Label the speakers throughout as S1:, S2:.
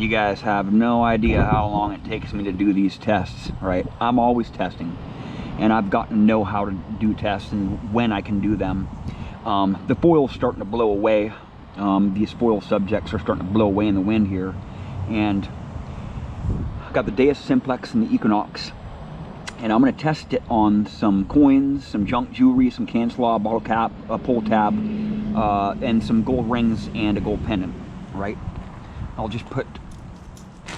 S1: You guys have no idea how long it takes me to do these tests, right? I'm always testing, and I've gotten to know how to do tests and when I can do them. The foil's starting to blow away. These foil subjects are starting to blow away in the wind here, and I've got the Deus Simplex and the Equinox, and I'm going to test it on some coins, some junk jewelry, some canslaw, bottle cap, a pull tab, and some gold rings and a gold pendant, right? I'll just put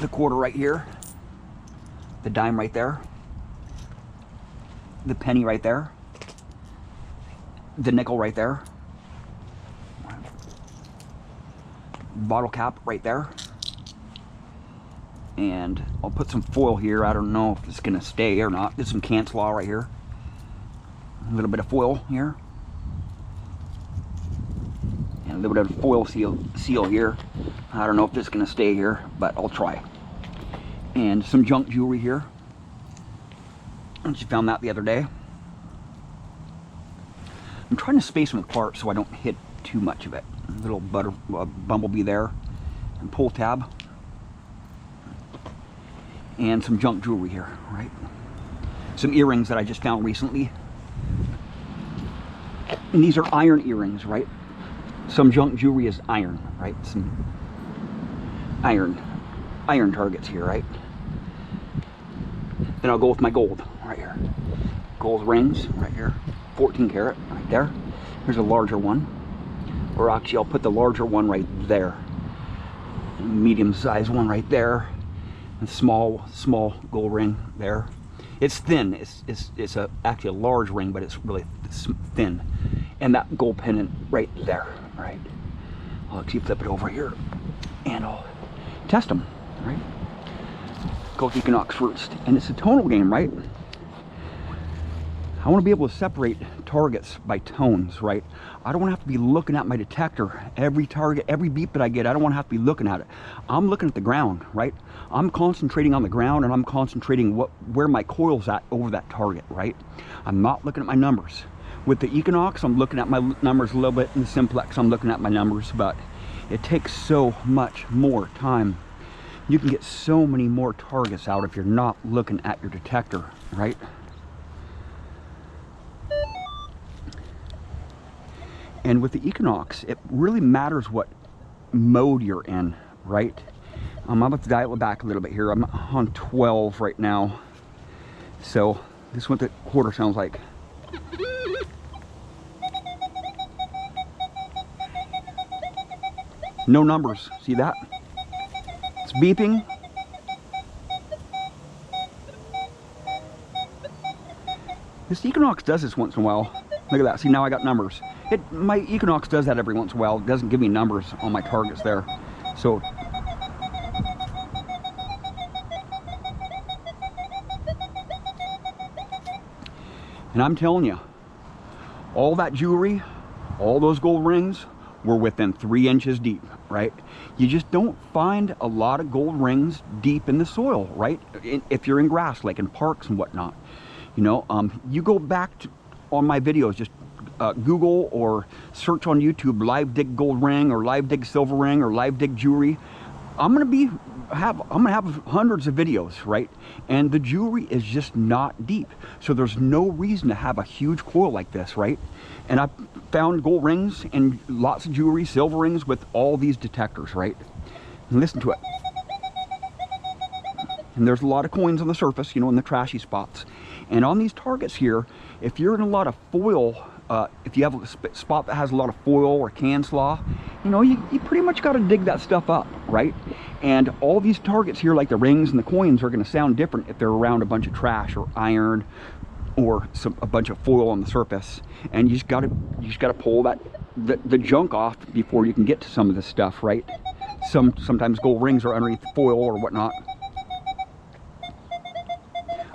S1: the quarter right here, the dime right there, the penny right there, the nickel right there, bottle cap right there, and I'll put some foil here. I don't know if it's gonna stay or not. There's some canslaw right here, a little bit of foil here, and a little bit of foil seal here. I don't know if this is gonna stay here, but I'll try. And some junk jewelry here. I just found that the other day. I'm trying to space them apart so I don't hit too much of it. A little bumblebee there, and pull tab, and some junk jewelry here, right? Some earrings that I just found recently, and these are iron earrings, right? Some junk jewelry is iron, right? Some iron targets here, right? Then I'll go with my gold right here. Gold rings right here, 14 karat right there. Here's a larger one, or actually I'll put the larger one right there, medium sized one right there, and small gold ring there. It's thin. It's actually a large ring, but it's really thin. And that gold pendant right there, right? I'll actually flip it over here, and I'll test them, right? Go with Equinox first, and it's a tonal game, right? I want to be able to separate targets by tones, right? I don't want to have to be looking at my detector every target, every beep that I get. I don't want to have to be looking at it. I'm looking at the ground, right? I'm concentrating on the ground, and I'm concentrating where my coil's at over that target, right? I'm not looking at my numbers. With the Equinox, I'm looking at my numbers a little bit. In the Simplex, I'm looking at my numbers, but it takes so much more time. You can get so many more targets out if you're not looking at your detector, right? And with the Equinox, it really matters what mode you're in, right? I'm about to dial it back a little bit here. I'm on 12 right now. So this is what the quarter sounds like. No numbers, see that? It's beeping. This Equinox does this once in a while. Look at that, see, now I got numbers. My Equinox does that every once in a while. It doesn't give me numbers on my targets there. So, and I'm telling you, all that jewelry, all those gold rings were within 3 inches deep, right? You just don't find a lot of gold rings deep in the soil, right? If you're in grass, like in parks and whatnot. You know, you go back to, on my videos, just Google or search on YouTube live dig gold ring or live dig silver ring or live dig jewelry. I'm gonna have hundreds of videos, right? And the jewelry is just not deep, so there's no reason to have a huge coil like this, right? And I found gold rings and lots of jewelry, silver rings with all these detectors, right? And listen to it. And there's a lot of coins on the surface, you know, in the trashy spots. And on these targets here, if you're in a lot of foil, if you have a spot that has a lot of foil or canslaw, you know, you pretty much got to dig that stuff up, right? And all these targets here, like the rings and the coins, are going to sound different if they're around a bunch of trash or iron or a bunch of foil on the surface. And you just got to pull the junk off before you can get to some of this stuff, right? Sometimes gold rings are underneath the foil or whatnot.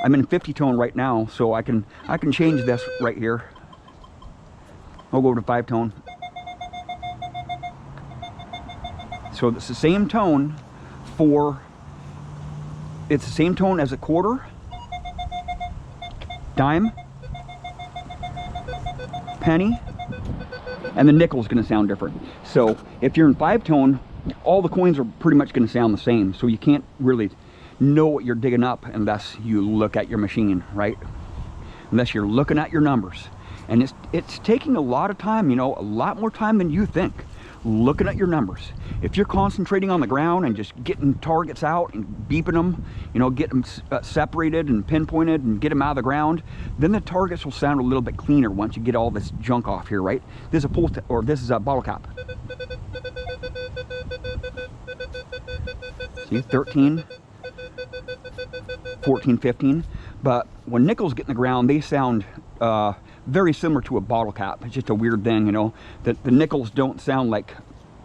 S1: I'm in 50 tone right now, so I can change this right here. I'll go to 5 tone. So it's the same tone it's the same tone as a quarter, dime, penny, and the nickel is going to sound different. So if you're in 5 tone, all the coins are pretty much going to sound the same, so you can't really know what you're digging up unless you look at your machine, right? Unless you're looking at your numbers. And it's taking a lot of time, you know, a lot more time than you think, looking at your numbers. If you're concentrating on the ground and just getting targets out and beeping them, you know, get them separated and pinpointed and get them out of the ground, then the targets will sound a little bit cleaner once you get all this junk off here, right? This is a this is a bottle cap. See, 13, 14, 15. But when nickels get in the ground, they sound very similar to a bottle cap. It's just a weird thing, you know, that the nickels don't sound like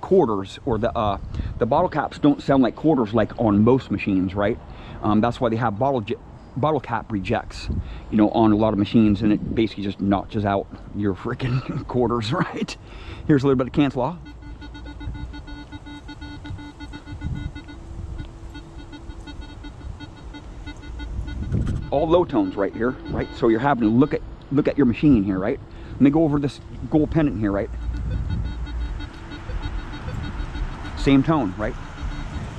S1: quarters, or the bottle caps don't sound like quarters like on most machines, right? That's why they have bottle cap rejects, you know, on a lot of machines, and it basically just notches out your freaking quarters, right? Here's a little bit of cancel off. All low tones right here, right? So you're having to look at your machine here, right? Let me go over this gold pendant here, right? Same tone, right?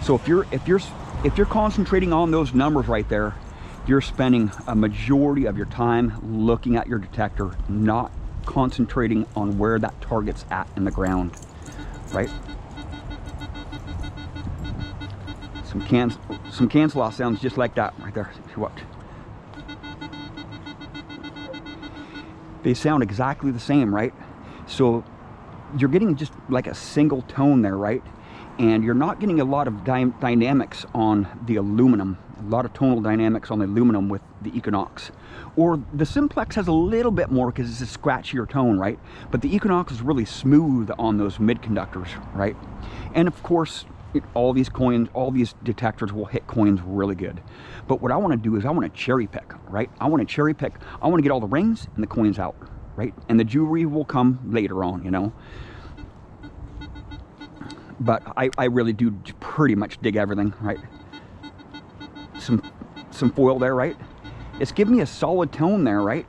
S1: So if you're concentrating on those numbers right there, you're spending a majority of your time looking at your detector, not concentrating on where that target's at in the ground, right? Some cancel off sounds just like that right there. See what? They sound exactly the same, right? So you're getting just like a single tone there, right? And you're not getting a lot of dynamics on the aluminum, a lot of tonal dynamics on the aluminum with the Equinox. Or the Simplex has a little bit more because it's a scratchier tone, right? But the Equinox is really smooth on those mid conductors, right? And of course, all these coins, all these detectors will hit coins really good. But what I want to do is I want to cherry pick, right? I want to cherry pick. I want to get all the rings and the coins out, right? And the jewelry will come later on, you know. But I really do pretty much dig everything, right? Some foil there, right? It's giving me a solid tone there, right?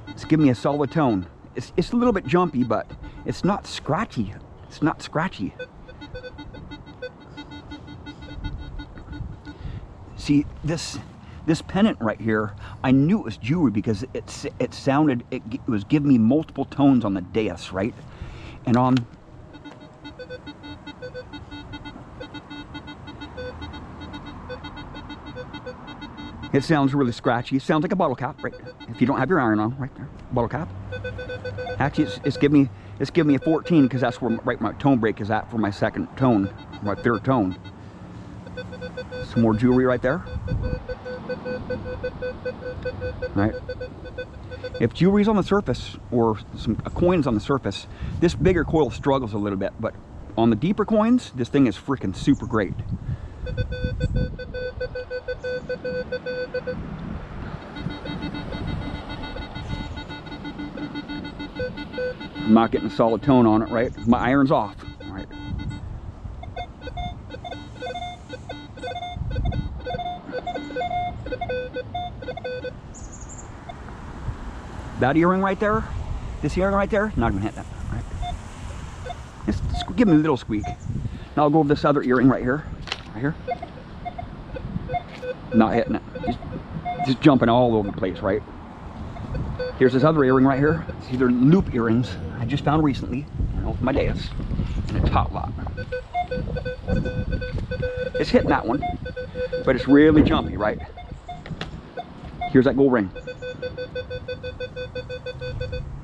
S1: It's giving me a solid tone. It's a little bit jumpy, but it's not scratchy. It's not scratchy. See, this pendant right here, I knew it was jewelry because it was giving me multiple tones on the Deus, right? And on it sounds really scratchy. It sounds like a bottle cap, right? If you don't have your iron on, right there, bottle cap. Actually, it's giving me a 14 because that's where my tone break is at for my second tone, my third tone. Some more jewelry right there. Right. If jewelry's on the surface or some coins on the surface, this bigger coil struggles a little bit, but on the deeper coins, this thing is freaking super great. I'm not getting a solid tone on it, right? My iron's off, right? That earring right there, this earring right there, not even hit that, right? Just give me a little squeak. Now I'll go over this other earring right here, Not hitting it, just jumping all over the place, right? Here's this other earring right here. These are loop earrings I just found recently, you know, with my Deus, in a top lot. It's hitting that one, but it's really jumpy, right? Here's that gold ring.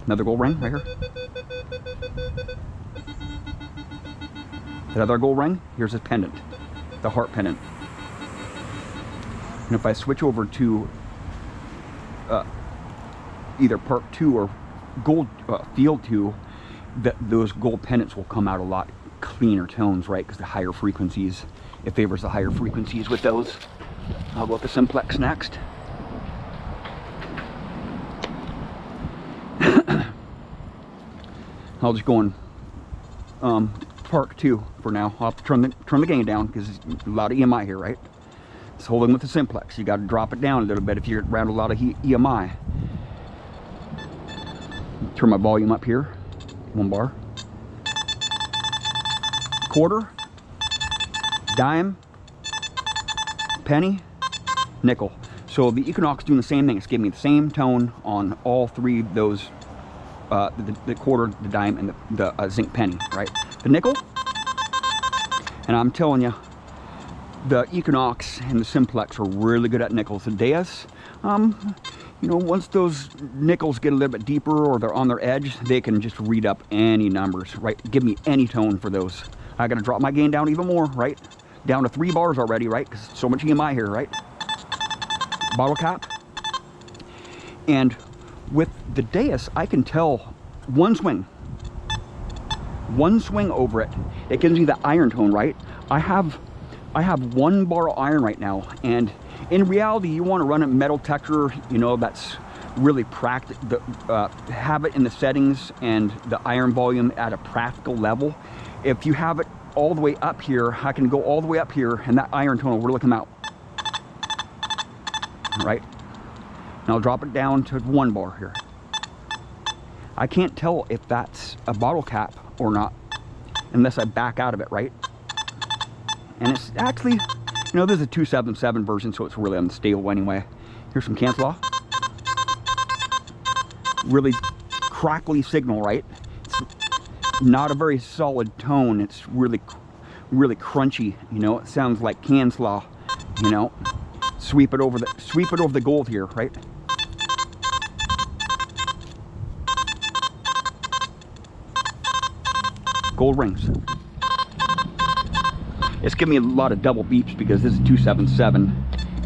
S1: Another gold ring right here. That other gold ring, here's this pendant, the heart pendant. And if I switch over to either Park 2 or Gold Field 2, those gold pendants will come out a lot cleaner tones, right? Because the higher frequencies, it favors the higher frequencies with those. I'll go with the Simplex next. I'll just go on Park 2 for now. I'll have to turn the gain down because there's a lot of EMI here, right? It's holding with the Simplex. You got to drop it down a little bit if you're around a lot of EMI. Turn my volume up here, 1 bar. quarter, dime, penny, nickel. So the Equinox doing the same thing. It's giving me the same tone on all three of those, the quarter, the dime, and the zinc penny, right? The nickel, and I'm telling you, the Equinox and the Simplex are really good at nickels. The Deus, you know, once those nickels get a little bit deeper or they're on their edge, they can just read up any numbers, right? Give me any tone for those. I gotta drop my gain down even more, right? Down to 3 bars already, right? Because so much EMI here, right? Bottle cap. And with the Deus, I can tell one swing over it, it gives me the iron tone, right? I have 1 bar of iron right now, and in reality, you want to run a metal detector, you know, that's really practical, have it in the settings and the iron volume at a practical level. If you have it all the way up here, I can go all the way up here, and that iron tone will really come out, right? And I'll drop it down to 1 bar here. I can't tell if that's a bottle cap or not unless I back out of it, right? And it's actually, you know, this is a 277 version, so it's really unstable anyway. Here's some cancel off. Really crackly signal, right? It's not a very solid tone. It's really crunchy, you know. It sounds like can slaw, you know. Sweep it over the gold here, right? Gold rings. It's giving me a lot of double beeps because this is 277,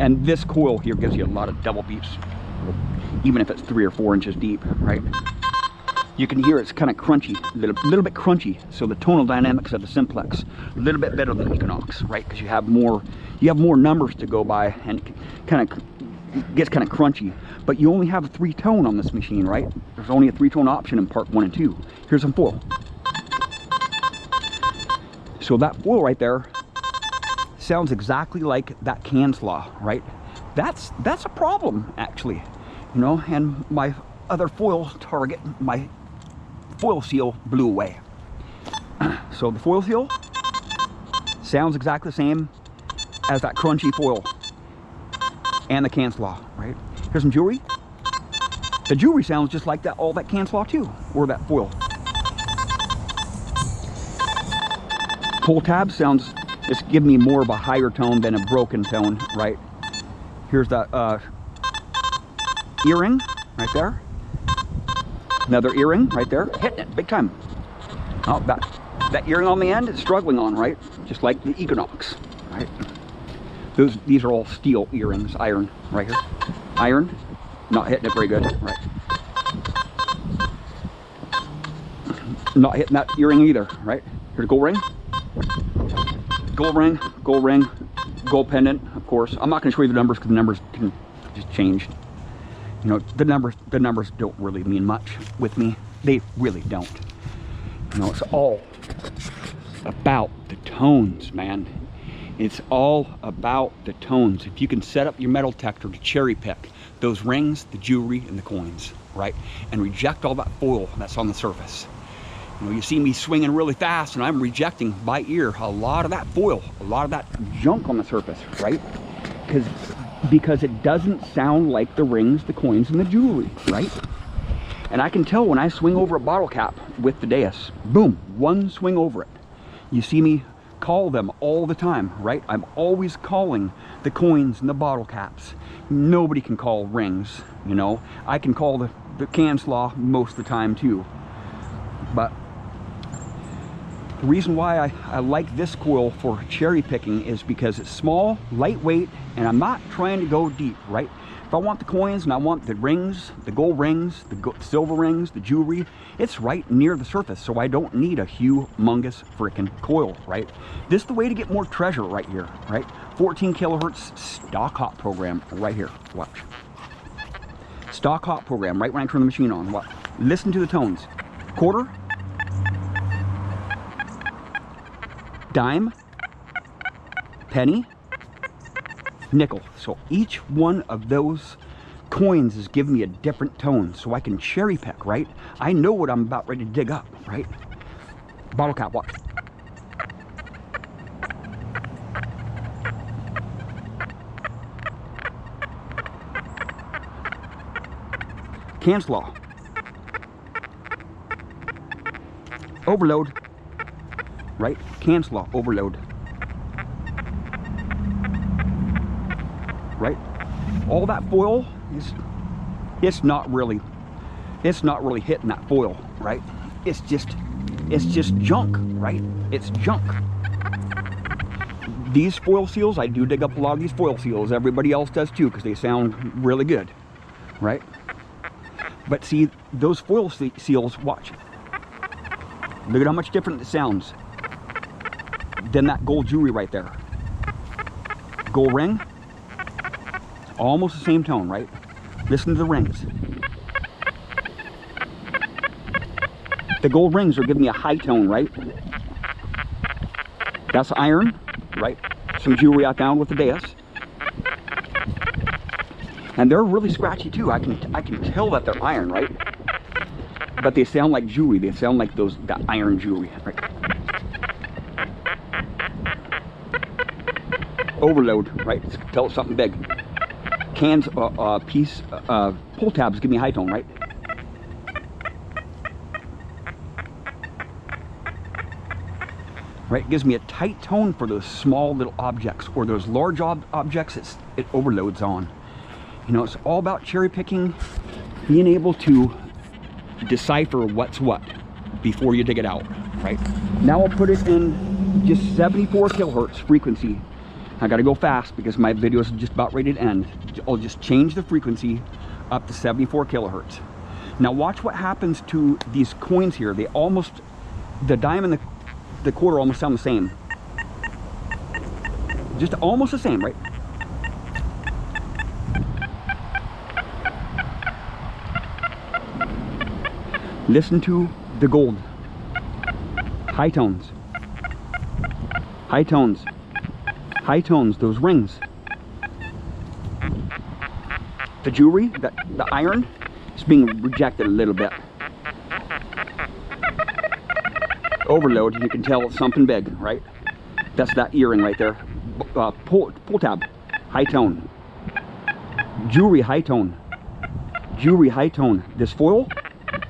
S1: and this coil here gives you a lot of double beeps, even if it's 3 or 4 inches deep, right? You can hear it's kind of crunchy, a little bit crunchy. So the tonal dynamics of the Simplex a little bit better than the Equinox, right? Because you have more numbers to go by, and kind of gets kind of crunchy. But you only have a 3-tone on this machine, right? There's only a 3-tone option in part 1 and 2. Here's some foil. So that foil right there sounds exactly like that can slaw, right? That's a problem, actually, you know. And my other foil target, my foil seal, blew away. So the foil seal sounds exactly the same as that crunchy foil and the can slaw, right? Here's some jewelry. The jewelry sounds just like that, all that can slaw too, or that foil. Pull tab sounds, it's giving me more of a higher tone than a broken tone, right? Here's that earring right there. Another earring right there, hitting it big time. Oh, that earring on the end is struggling on, right? Just like the Equinox, right? These are all steel earrings, iron right here. Iron, not hitting it very good, right? Not hitting that earring either, right? Here's a gold ring. Gold ring, gold pendant, of course. I'm not going to show you the numbers because the numbers can just change. You know, the numbers don't really mean much with me. They really don't. You know, it's all about the tones, man. It's all about the tones. If you can set up your metal detector to cherry pick those rings, the jewelry, and the coins, right? And reject all that foil that's on the surface. You know, you see me swinging really fast, and I'm rejecting by ear a lot of that foil, a lot of that junk on the surface, right? Because it doesn't sound like the rings, the coins, and the jewelry, right? And I can tell when I swing over a bottle cap with the Deus, boom, 1 swing over it. You see me call them all the time, right? I'm always calling the coins and the bottle caps. Nobody can call rings, you know. I can call the can slaw most of the time too. But the reason why I like this coil for cherry picking is because it's small, lightweight, and I'm not trying to go deep, right? If I want the coins and I want the rings, the gold rings, the silver rings, the jewelry, it's right near the surface, so I don't need a humongous freaking coil, right? This is the way to get more treasure right here, right? 14 kilohertz stock hot program right here. Watch. Stock hot program right when I turn the machine on. Watch. Listen to the tones. Quarter, dime, penny, nickel. So each one of those coins is giving me a different tone, so I can cherry pick, right? I know what I'm about ready to dig up, right? Bottle cap, watch. Cancel. Overload. Right? Cancel. Overload. Right? All that foil is, it's not really hitting that foil, right? It's just junk, right? It's junk. These foil seals, I do dig up a lot of these foil seals. Everybody else does too, because they sound really good, right? But see, those foil seals, watch. Look at how much different it sounds than that gold jewelry right there. Gold ring, almost the same tone, right? Listen to the rings. The gold rings are giving me a high tone, right? That's iron, right? Some jewelry I found with the Deus. And they're really scratchy too. I can tell that they're iron, right? But they sound like jewelry. They sound like that iron jewelry, right? Overload, right? Tell it's something big. Cans, pull tabs give me high tone, right? Right, it gives me a tight tone for those small little objects, or those large objects it overloads on. You know, it's all about cherry picking, being able to decipher what's what before you dig it out, right? Now I'll put it in just 74 kilohertz frequency. I gotta go fast because my video is just about ready to end. I'll just change the frequency up to 74 kilohertz. Now watch what happens to these coins here. They almost, the dime and the quarter almost sound the same. Just almost the same, right? Listen to the gold. High tones. High tones. High tones, those rings. The jewelry, the iron, is being rejected a little bit. Overload, you can tell it's something big, right? That's that earring right there. Pull tab, high tone. Jewelry, high tone. Jewelry, high tone. This foil,